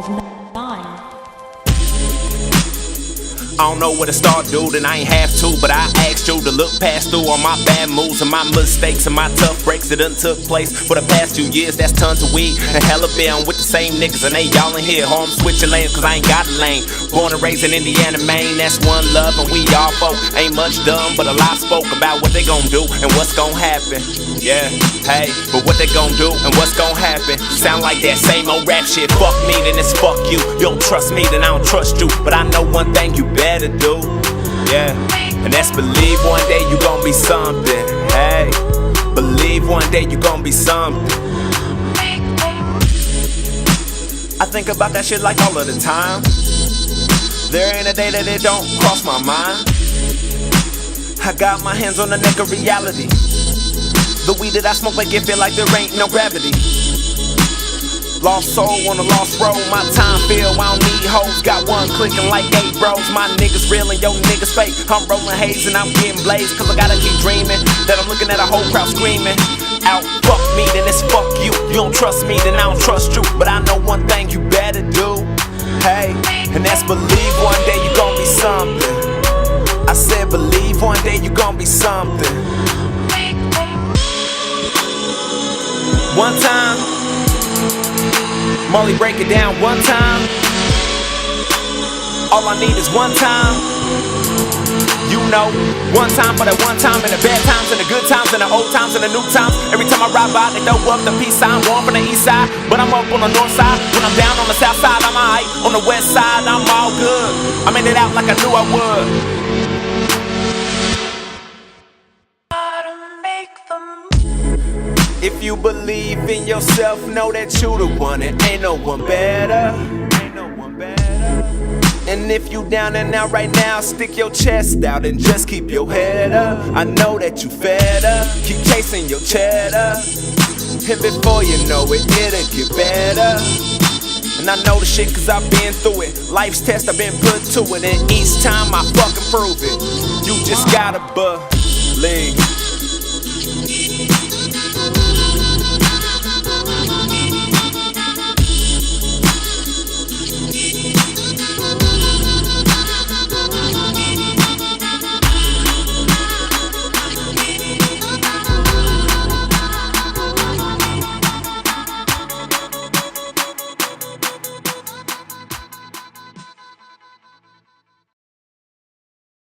of 9. I don't know where to start, dude, and I ain't have to, but I asked you to look past through all my bad moves and my mistakes and my tough breaks that done took place for the past few years. That's tons of weed and hella beer. I'm with the same niggas and they y'all in here. Home switching lanes cause I ain't got a lane. Born and raised in Indiana, Maine, that's one love and we all folk. Ain't much done, but a lot spoke about what they gon' do and what's gon' happen. Yeah, hey, but what they gon' do and what's gon' happen. Sound like that same old rap shit. Fuck me, then it's fuck you. You don't trust me, then I don't trust you. But I know one thing you better do, yeah, and that's believe one day you gon' be something. Hey, believe one day you gon' be something. I think about that shit like all of the time. There ain't a day that it don't cross my mind. I got my hands on the neck of reality. The weed that I smoke make it feel like there ain't no gravity. Lost soul on a lost road, my time filled, I don't need hoes. Got one clicking like 8 bros. My niggas real and yo niggas fake. I'm rolling haze and I'm getting blazed, cause I gotta keep dreaming that I'm looking at a whole crowd screaming out, fuck me, then it's fuck you. You don't trust me, then I don't trust you. But I know one thing you better do, hey, and that's believe one day you gon' be something. I said believe one day you gon' be something. One time, Molly, break it down one time. All I need is one time. You know, one time for the one time in the bad times and the good times and the old times and the new times. Every time I ride by, they throw up the peace sign. Warm from the east side, but I'm up on the north side. When I'm down on the south side, I'm alright. On the west side, I'm all good. I made it out like I knew I would. If you believe in yourself, know that you the one and ain't no one better. And if you down and out right now, stick your chest out and just keep your head up. I know that you fed up, keep chasing your cheddar. And before you know it, it'll get better. And I know the shit cause I've been through it. Life's test I've been put to it, and each time I fucking prove it. You just gotta believe.